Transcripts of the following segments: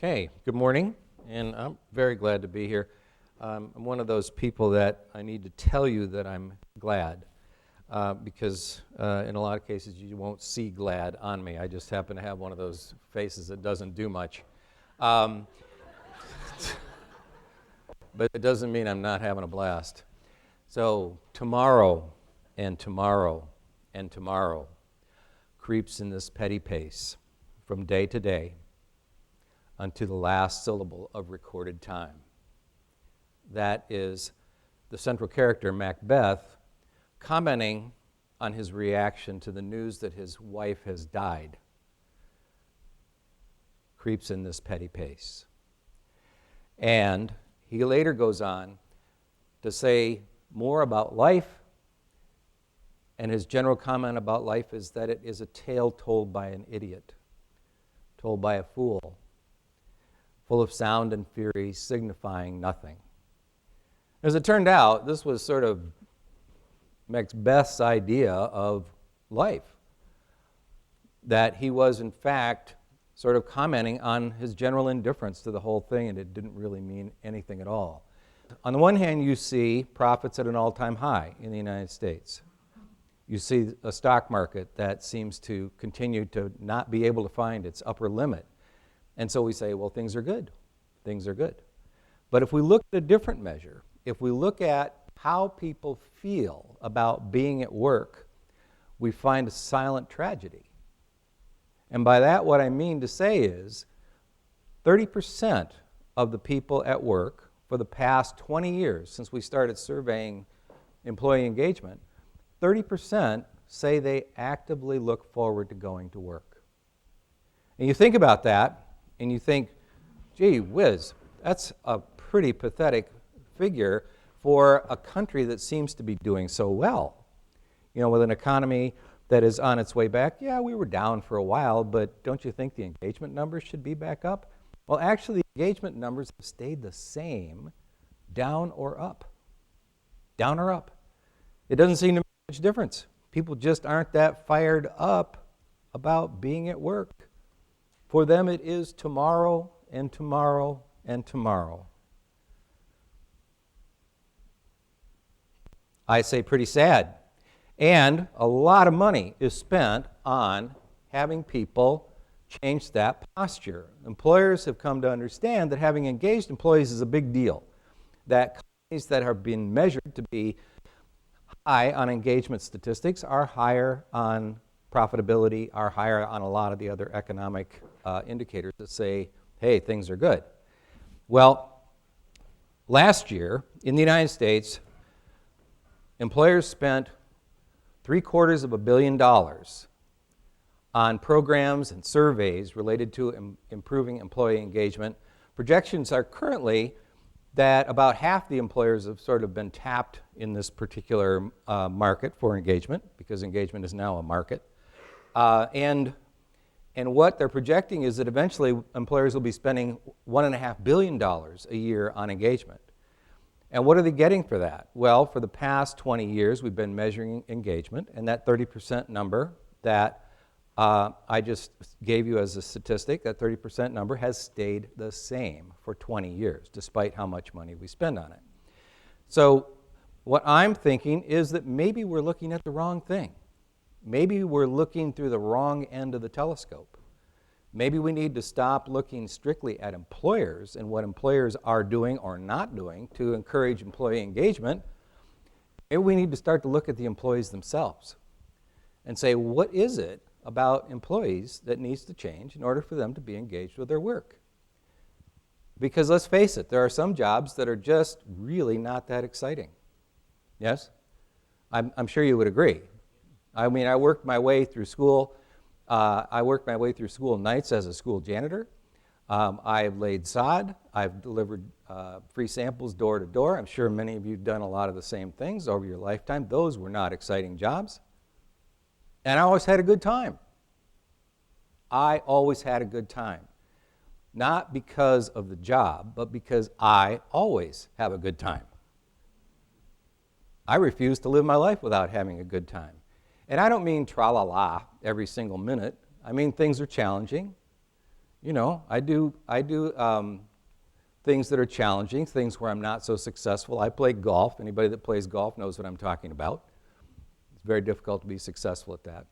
Okay, good morning, and I'm very glad to be here. I'm one of those people that I need to tell you that I'm glad, because in a lot of cases you won't see glad on me. I just happen to have one of those faces that doesn't do much. But it doesn't mean I'm not having a blast. So tomorrow and tomorrow and tomorrow creeps in this petty pace from day to day unto the last syllable of recorded time. That is the central character, Macbeth, commenting on his reaction to the news that his wife has died. Creeps in this petty pace. And he later goes on to say more about life, and his general comment about life is that it is a tale told by an idiot, told by a fool, full of sound and fury, signifying nothing. As it turned out, this was sort of Macbeth's idea of life, that he was, in fact, sort of commenting on his general indifference to the whole thing, and it didn't really mean anything at all. On the one hand, you see profits at an all-time high in the United States. You see a stock market that seems to continue to not be able to find its upper limit. And so we say, well, things are good. Things are good. But if we look at a different measure, if we look at how people feel about being at work, we find a silent tragedy. And by that, what I mean to say is 30% of the people at work for the past 20 years, since we started surveying employee engagement, 30% say they actively look forward to going to work. And you think about that, and you think, gee whiz, that's a pretty pathetic figure for a country that seems to be doing so well. You know, with an economy that is on its way back, yeah, we were down for a while, but don't you think the engagement numbers should be back up? Well, actually, the engagement numbers have stayed the same, down or up. Down or up. It doesn't seem to make much difference. People just aren't that fired up about being at work. For them, it is tomorrow and tomorrow and tomorrow. I say pretty sad. And a lot of money is spent on having people change that posture. Employers have come to understand that having engaged employees is a big deal. That companies that have been measured to be high on engagement statistics are higher on profitability, are higher on a lot of the other economic indicators that say, hey, things are good. Well, last year in the United States, employers spent $750 million on programs and surveys related to improving employee engagement. Projections are currently that about half the employers have sort of been tapped in this particular market for engagement, because engagement is now a market. And what they're projecting is that eventually employers will be spending $1.5 billion a year on engagement. And what are they getting for that? Well, for the past 20 years, we've been measuring engagement, and that 30% number that I just gave you as a statistic, that 30% number has stayed the same for 20 years, despite how much money we spend on it. So what I'm thinking is that maybe we're looking at the wrong thing. Maybe we're looking through the wrong end of the telescope. Maybe we need to stop looking strictly at employers and what employers are doing or not doing to encourage employee engagement. Maybe we need to start to look at the employees themselves and say, what is it about employees that needs to change in order for them to be engaged with their work? Because let's face it, there are some jobs that are just really not that exciting. Yes? I'm sure you would agree. I mean, I worked my way through school. I worked my way through school nights as a school janitor. I've laid sod. I've delivered free samples door to door. I'm sure many of you have done a lot of the same things over your lifetime. Those were not exciting jobs. And I always had a good time. I always had a good time. Not because of the job, but because I always have a good time. I refuse to live my life without having a good time. And I don't mean tra-la-la every single minute. I mean things are challenging. I do things that are challenging, things where I'm not so successful. I play golf. Anybody that plays golf knows what I'm talking about. It's very difficult to be successful at that.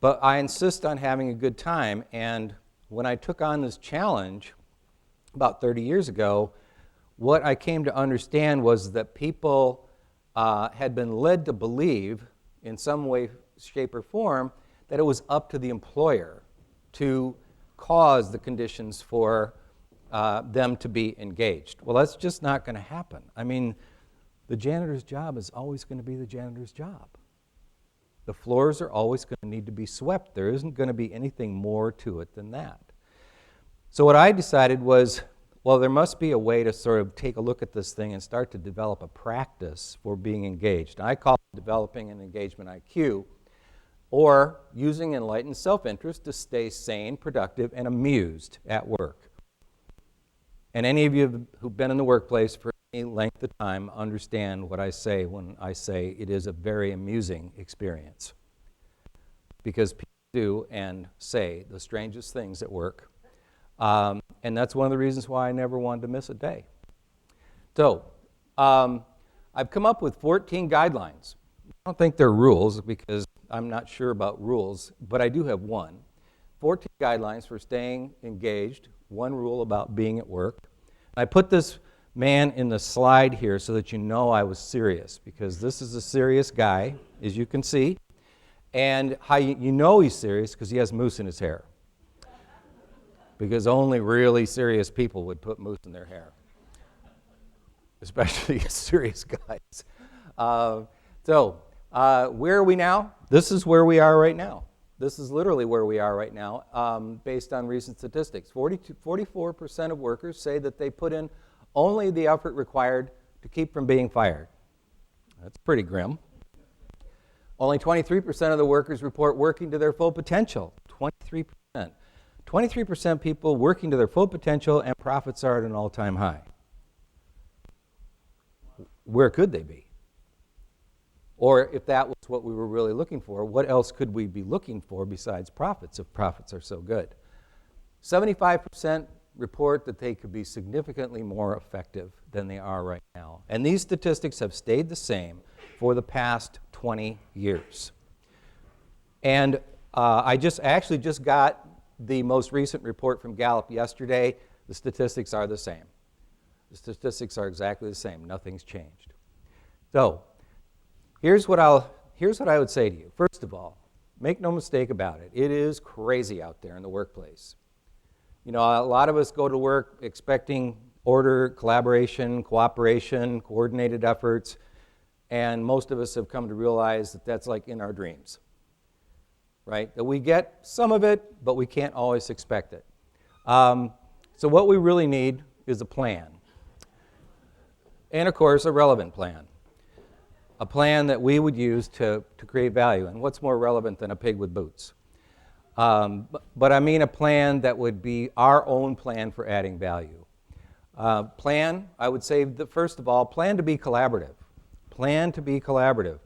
But I insist on having a good time, and when I took on this challenge about 30 years ago, what I came to understand was that people had been led to believe in some way, shape, or form that it was up to the employer to cause the conditions for them to be engaged. Well, that's just not going to happen. I mean, the janitor's job is always going to be the janitor's job. The floors are always going to need to be swept. There isn't going to be anything more to it than that. So what I decided was, well, there must be a way to sort of take a look at this thing and start to develop a practice for being engaged. I call it developing an engagement IQ, or using enlightened self-interest to stay sane, productive, and amused at work. And any of you who've been in the workplace for any length of time understand what I say when I say it is a very amusing experience. Because people do and say the strangest things at work. And that's one of the reasons why I never wanted to miss a day. So, I've come up with 14 guidelines. I don't think they're rules because I'm not sure about rules, but I do have one. 14 guidelines for staying engaged, one rule about being at work. I put this man in the slide here so that you know I was serious, because this is a serious guy, as you can see. And how you know he's serious, because he has mousse in his hair. Because only really serious people would put mousse in their hair, especially serious guys. Where are we now? This is where we are right now. This is literally where we are right now, based on recent statistics. 44% of workers say that they put in only the effort required to keep from being fired. That's pretty grim. Only 23% of the workers report working to their full potential. 23%. 23% people working to their full potential, and profits are at an all-time high. Where could they be? Or if that was what we were really looking for, what else could we be looking for besides profits if profits are so good? 75% report that they could be significantly more effective than they are right now. And these statistics have stayed the same for the past 20 years. And I actually just got the most recent report from Gallup yesterday. The statistics are the same. The statistics are exactly the same. Nothing's changed. So, here's what I would say to you. First of all, make no mistake about it. It is crazy out there in the workplace. A lot of us go to work expecting order, collaboration, cooperation, coordinated efforts, and most of us have come to realize that that's like in our dreams, right? That we get some of it, but we can't always expect it. So what we really need is a plan. And of course, a relevant plan. A plan that we would use to create value. And what's more relevant than a pig with boots? But I mean a plan that would be our own plan for adding value. Plan, I would say, first of all, plan to be collaborative. Plan to be collaborative.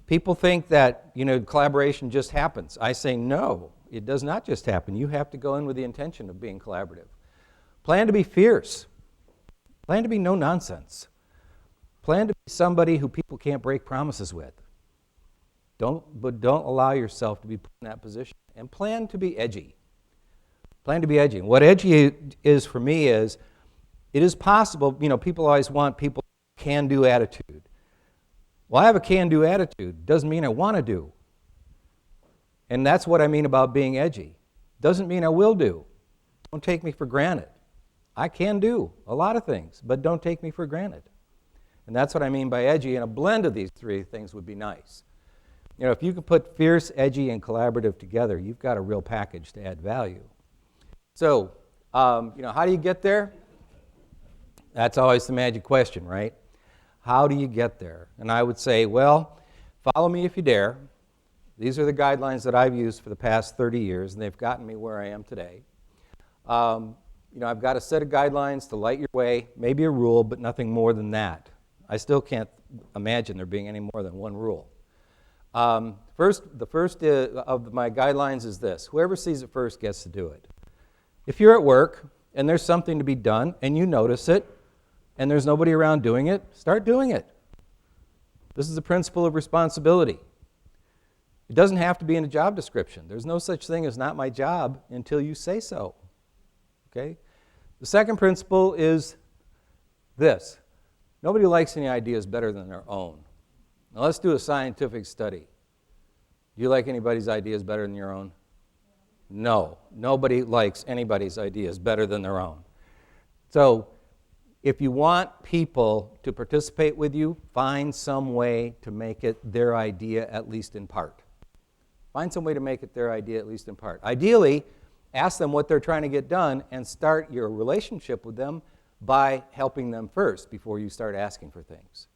People think that, collaboration just happens. I say no, it does not just happen. You have to go in with the intention of being collaborative. Plan to be fierce. Plan to be no nonsense. Plan to be somebody who people can't break promises with. But don't allow yourself to be put in that position. And plan to be edgy. Plan to be edgy. And what edgy is for me is, it is possible, people always want people can-do attitude. Well, I have a can-do attitude. Doesn't mean I want to do. And that's what I mean about being edgy. Doesn't mean I will do. Don't take me for granted. I can do a lot of things, but don't take me for granted. And that's what I mean by edgy, and a blend of these three things would be nice. If you can put fierce, edgy, and collaborative together, you've got a real package to add value. So, how do you get there? That's always the magic question, right? How do you get there? And I would say, well, follow me if you dare. These are the guidelines that I've used for the past 30 years, and they've gotten me where I am today. I've got a set of guidelines to light your way, maybe a rule, but nothing more than that. I still can't imagine there being any more than one rule. The first of my guidelines is this: whoever sees it first gets to do it. If you're at work and there's something to be done and you notice it and there's nobody around doing it, start doing it. This is the principle of responsibility. It doesn't have to be in a job description. There's no such thing as not my job until you say so. Okay? The second principle is this. Nobody likes any ideas better than their own. Now let's do a scientific study. Do you like anybody's ideas better than your own? No. Nobody likes anybody's ideas better than their own. So if you want people to participate with you, find some way to make it their idea, at least in part. Find some way to make it their idea, at least in part. Ideally, ask them what they're trying to get done and start your relationship with them by helping them first before you start asking for things.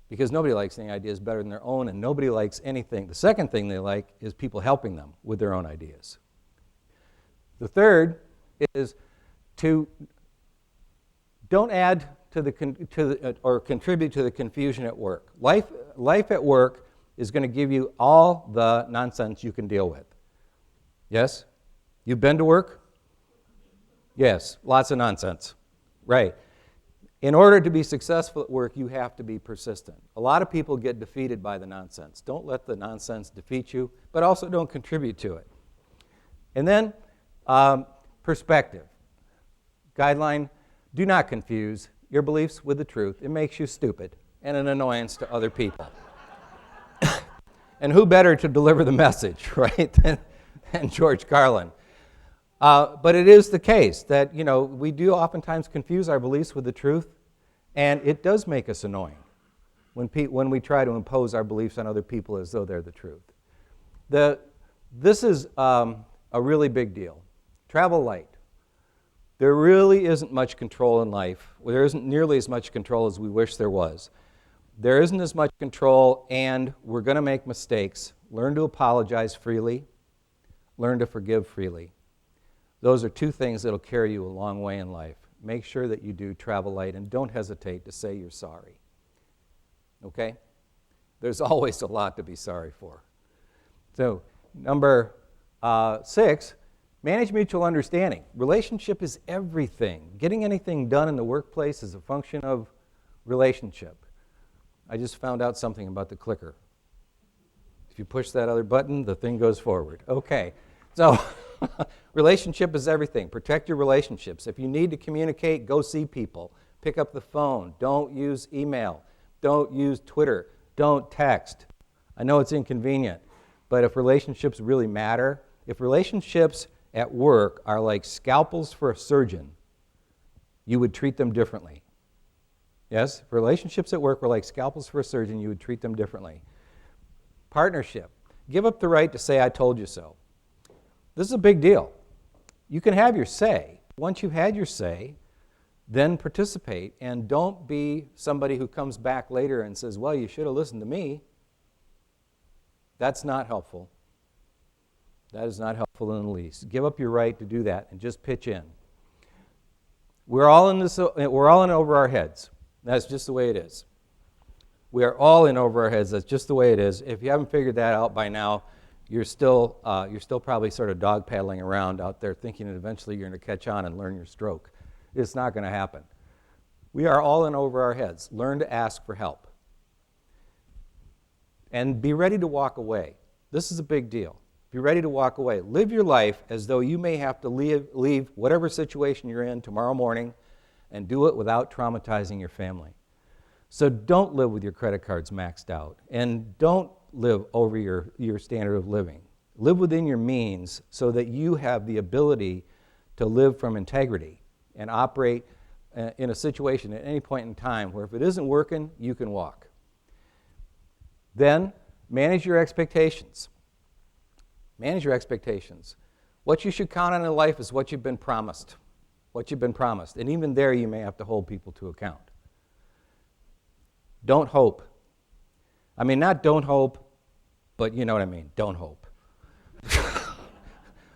Because nobody likes any ideas better than their own, and nobody likes anything. The second thing they like is people helping them with their own ideas. The third is to don't add or contribute to the confusion at work. Life at work is going to give you all the nonsense you can deal with. Yes? You've been to work? Yes, lots of nonsense. Right. In order to be successful at work, you have to be persistent. A lot of people get defeated by the nonsense. Don't let the nonsense defeat you, but also don't contribute to it. And then, perspective. Guideline, do not confuse your beliefs with the truth. It makes you stupid and an annoyance to other people. And who better to deliver the message, right, than George Carlin? But it is the case that, we do oftentimes confuse our beliefs with the truth, and it does make us annoying when we try to impose our beliefs on other people as though they're the truth. This is a really big deal. Travel light. There really isn't much control in life. There isn't nearly as much control as we wish there was. There isn't as much control, and we're going to make mistakes. Learn to apologize freely. Learn to forgive freely. Those are two things that will carry you a long way in life. Make sure that you do travel light, and don't hesitate to say you're sorry. Okay? There's always a lot to be sorry for. So, number 6, manage mutual understanding. Relationship is everything. Getting anything done in the workplace is a function of relationship. I just found out something about the clicker. If you push that other button, the thing goes forward. Okay. So, relationship is everything. Protect your relationships. If you need to communicate, go see people. Pick up the phone. Don't use email. Don't use Twitter. Don't text. I know it's inconvenient, but if relationships really matter, if relationships at work are like scalpels for a surgeon, you would treat them differently. Yes? If relationships at work were like scalpels for a surgeon, you would treat them differently. Partnership. Give up the right to say, I told you so. This is a big deal. You can have your say. Once you've had your say, then participate, and don't be somebody who comes back later and says, well, you should have listened to me. That's not helpful. That is not helpful in the least. Give up your right to do that and just pitch in. We're all in over our heads. That's just the way it is. We are all in over our heads. That's just the way it is. If you haven't figured that out by now, you're still probably sort of dog paddling around out there thinking that eventually you're going to catch on and learn your stroke. It's not going to happen. We are all in over our heads. Learn to ask for help. And be ready to walk away. This is a big deal. Be ready to walk away. Live your life as though you may have to leave whatever situation you're in tomorrow morning, and do it without traumatizing your family. So don't live with your credit cards maxed out, and don't live over your standard of living. Live within your means so that you have the ability to live from integrity and operate in a situation at any point in time where if it isn't working, you can walk. Then, manage your expectations. Manage your expectations. What you should count on in life is what you've been promised. What you've been promised. And even there, you may have to hold people to account. Don't hope. I mean, not don't hope, but you know what I mean. Don't hope.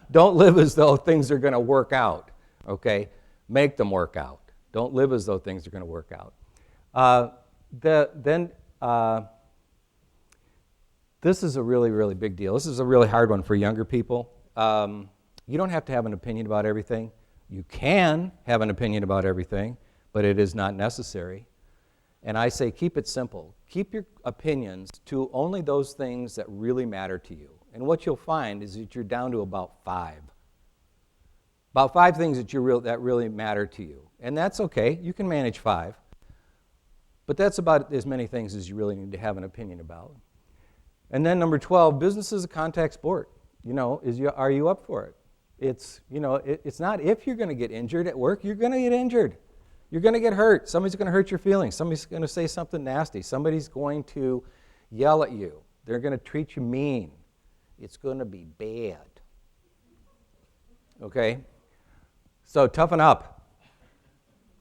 Don't live as though things are going to work out, okay? Make them work out. Don't live as though things are going to work out. This is a really, really big deal. This is a really hard one for younger people. You don't have to have an opinion about everything. You can have an opinion about everything, but it is not necessary. And I say keep it simple. Keep your opinions to only those things that really matter to you. And what you'll find is that you're down to about 5. About 5 things that really matter to you. And that's okay. You can manage 5. But that's about as many things as you really need to have an opinion about. And then number 12, business is a contact sport. Are you up for it? It's not if you're going to get injured at work, you're going to get injured. You're going to get hurt. Somebody's going to hurt your feelings. Somebody's going to say something nasty. Somebody's going to yell at you. They're going to treat you mean. It's going to be bad. Okay? So toughen up.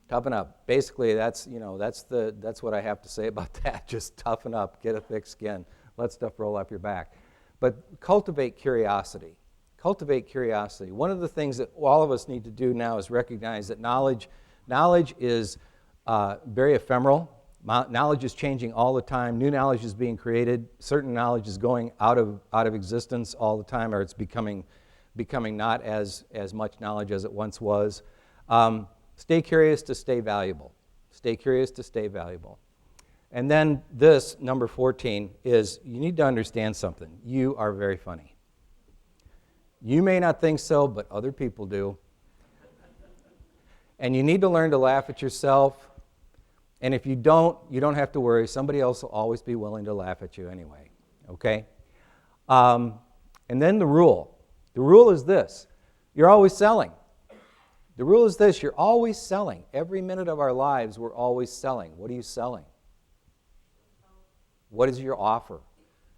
Toughen up. Basically, that's what I have to say about that. Just toughen up. Get a thick skin. Let stuff roll up your back. But cultivate curiosity. Cultivate curiosity. One of the things that all of us need to do now is recognize that knowledge is very ephemeral. Knowledge is changing all the time. New knowledge is being created. Certain knowledge is going out of existence all the time, or it's becoming not as much knowledge as it once was. Stay curious to stay valuable. Stay curious to stay valuable. And then this, number 14, is you need to understand something. You are very funny. You may not think so, but other people do. And you need to learn to laugh at yourself. And if you don't have to worry. Somebody else will always be willing to laugh at you anyway. Okay? And then the rule. The rule is this. You're always selling. The rule is this. You're always selling. Every minute of our lives, we're always selling. What are you selling? What is your offer?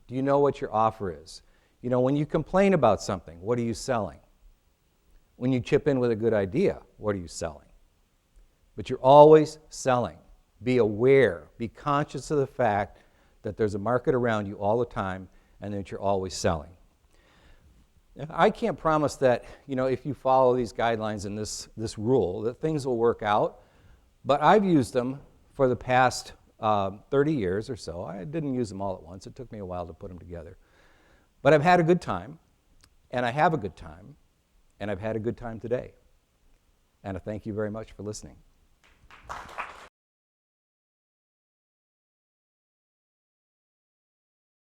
Do you know what your offer is? When you complain about something, what are you selling? When you chip in with a good idea, what are you selling? But you're always selling. Be aware. Be conscious of the fact that there's a market around you all the time and that you're always selling. I can't promise that, if you follow these guidelines and this rule, that things will work out. But I've used them for the past 30 years or so. I didn't use them all at once. It took me a while to put them together. But I've had a good time, and I have a good time, and I've had a good time today. And I thank you very much for listening.